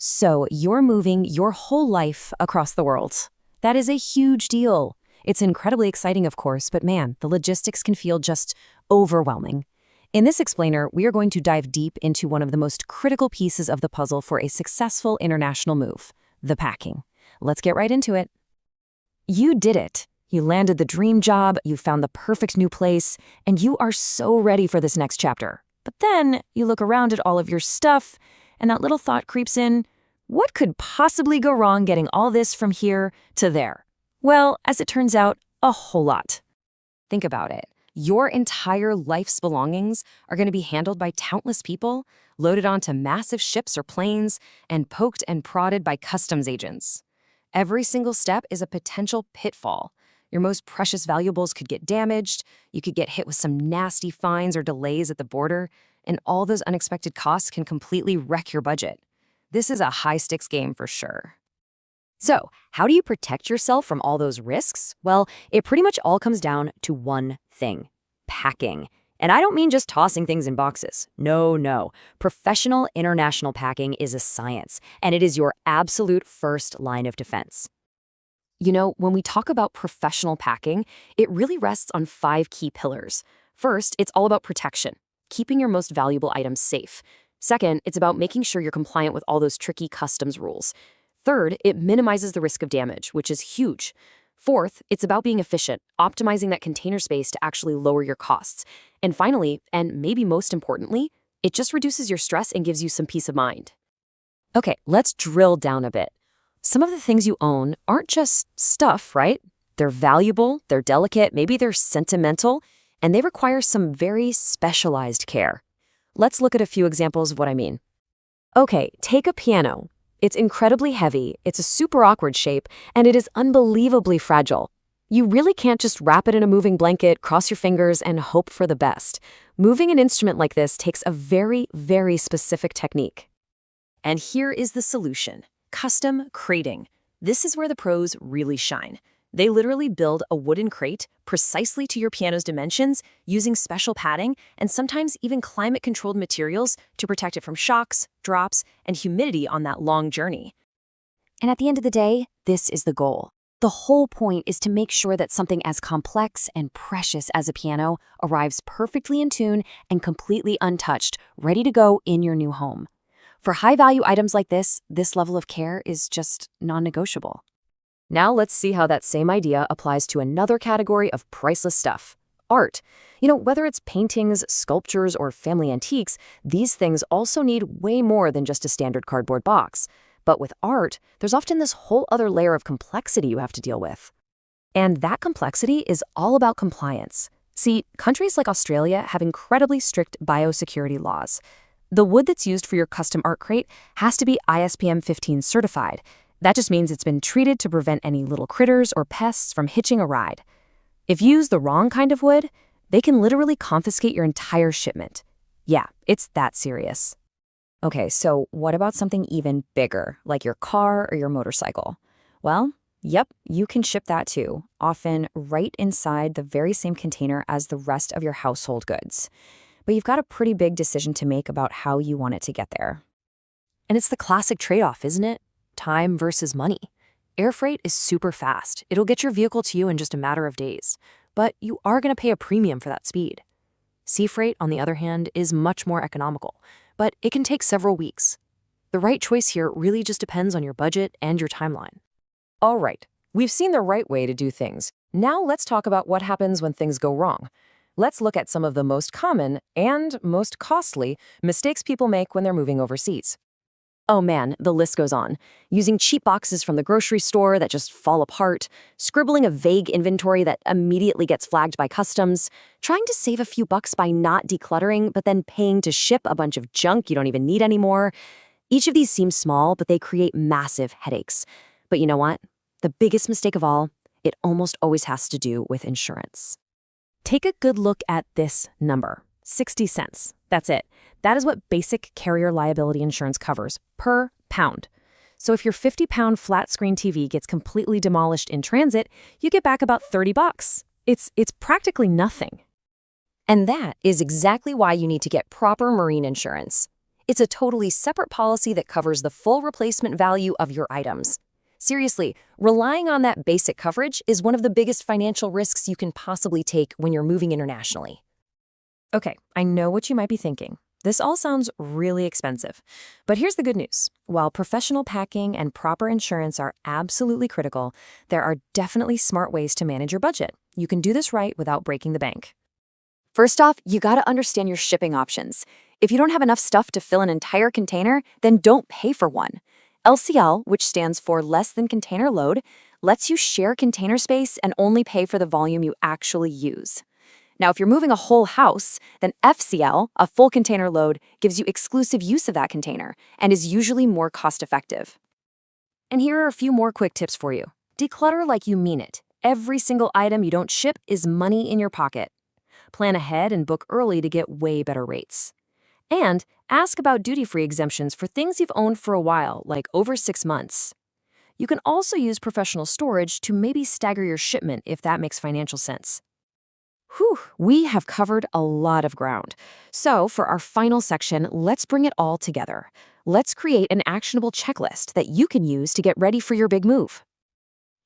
So you're moving your whole life across the world. That is a huge deal. It's incredibly exciting, of course, but man, the logistics can feel just overwhelming. In this explainer, we are going to dive deep into one of the most critical pieces of the puzzle for a successful international move, the packing. Let's get right into it. You did it. You landed the dream job, you found the perfect new place, and you are so ready for this next chapter. But then you look around at all of your stuff, and that little thought creeps in, what could possibly go wrong getting all this from here to there? Well, as it turns out, a whole lot. Think about it. Your entire life's belongings are going to be handled by countless people, loaded onto massive ships or planes, and poked and prodded by customs agents. Every single step is a potential pitfall. Your most precious valuables could get damaged, you could get hit with some nasty fines or delays at the border, and all those unexpected costs can completely wreck your budget. This is a high-stakes game for sure. So, how do you protect yourself from all those risks? Well, it pretty much all comes down to one thing: packing. And I don't mean just tossing things in boxes. No. Professional international packing is a science, and it is your absolute first line of defense. You know, when we talk about professional packing, it really rests on 5 key pillars. First, it's all about protection, keeping your most valuable items safe. Second, it's about making sure you're compliant with all those tricky customs rules. Third, it minimizes the risk of damage, which is huge. Fourth, it's about being efficient, optimizing that container space to actually lower your costs. And finally, and maybe most importantly, it just reduces your stress and gives you some peace of mind. Okay, let's drill down a bit. Some of the things you own aren't just stuff, right? They're valuable, they're delicate, maybe they're sentimental, and they require some very specialized care. Let's look at a few examples of what I mean. Okay, take a piano. It's incredibly heavy, it's a super awkward shape, and it is unbelievably fragile. You really can't just wrap it in a moving blanket, cross your fingers, and hope for the best. Moving an instrument like this takes a very, very specific technique. And here is the solution: custom crating. This is where the pros really shine. They literally build a wooden crate precisely to your piano's dimensions using special padding and sometimes even climate-controlled materials to protect it from shocks, drops, and humidity on that long journey. And at the end of the day, this is the goal. The whole point is to make sure that something as complex and precious as a piano arrives perfectly in tune and completely untouched, ready to go in your new home. For high-value items like this level of care is just non-negotiable. Now let's see how that same idea applies to another category of priceless stuff: art. You know, whether it's paintings, sculptures, or family antiques, these things also need way more than just a standard cardboard box. But with art, there's often this whole other layer of complexity you have to deal with. And that complexity is all about compliance. See, countries like Australia have incredibly strict biosecurity laws. The wood that's used for your custom art crate has to be ISPM 15 certified. That just means it's been treated to prevent any little critters or pests from hitching a ride. If you use the wrong kind of wood, they can literally confiscate your entire shipment. Yeah, it's that serious. Okay, so what about something even bigger, like your car or your motorcycle? Well, yep, you can ship that too, often right inside the very same container as the rest of your household goods. But you've got a pretty big decision to make about how you want it to get there. And it's the classic trade-off, isn't it? Time versus money. Air freight is super fast. It'll get your vehicle to you in just a matter of days. But you are going to pay a premium for that speed. Sea freight, on the other hand, is much more economical, but it can take several weeks. The right choice here really just depends on your budget and your timeline. All right, we've seen the right way to do things. Now let's talk about what happens when things go wrong. Let's look at some of the most common and most costly mistakes people make when they're moving overseas. Oh man, the list goes on. Using cheap boxes from the grocery store that just fall apart, scribbling a vague inventory that immediately gets flagged by customs, trying to save a few bucks by not decluttering, but then paying to ship a bunch of junk you don't even need anymore. Each of these seems small, but they create massive headaches. But you know what? The biggest mistake of all, it almost always has to do with insurance. Take a good look at this number: 60 cents. That's it. That is what basic carrier liability insurance covers per pound. So if your 50-pound flat-screen TV gets completely demolished in transit, you get back about 30 bucks. It's practically nothing. And that is exactly why you need to get proper marine insurance. It's a totally separate policy that covers the full replacement value of your items. Seriously, relying on that basic coverage is one of the biggest financial risks you can possibly take when you're moving internationally. Okay, I know what you might be thinking. This all sounds really expensive. But here's the good news. While professional packing and proper insurance are absolutely critical, there are definitely smart ways to manage your budget. You can do this right without breaking the bank. First off, you gotta understand your shipping options. If you don't have enough stuff to fill an entire container, then don't pay for one. LCL, which stands for less than container load, lets you share container space and only pay for the volume you actually use. Now, if you're moving a whole house, then FCL, a full container load, gives you exclusive use of that container and is usually more cost-effective. And here are a few more quick tips for you. Declutter like you mean it. Every single item you don't ship is money in your pocket. Plan ahead and book early to get way better rates. And ask about duty-free exemptions for things you've owned for a while, like over 6 months. You can also use professional storage to maybe stagger your shipment if that makes financial sense. Whew, we have covered a lot of ground. So for our final section, let's bring it all together. Let's create an actionable checklist that you can use to get ready for your big move.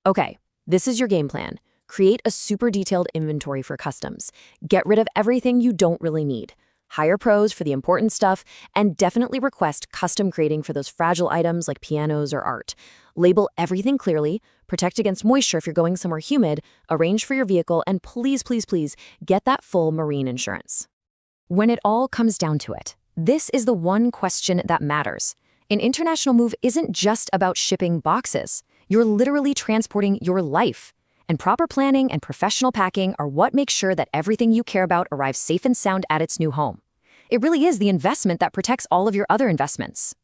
Okay, this is your game plan. Create a super detailed inventory for customs. Get rid of everything you don't really need. Hire pros for the important stuff, and definitely request custom grading for those fragile items like pianos or art. Label everything clearly, protect against moisture if you're going somewhere humid, arrange for your vehicle, and please, please, please get that full marine insurance. When it all comes down to it, this is the one question that matters. An international move isn't just about shipping boxes. You're literally transporting your life. And proper planning and professional packing are what make sure that everything you care about arrives safe and sound at its new home. It really is the investment that protects all of your other investments.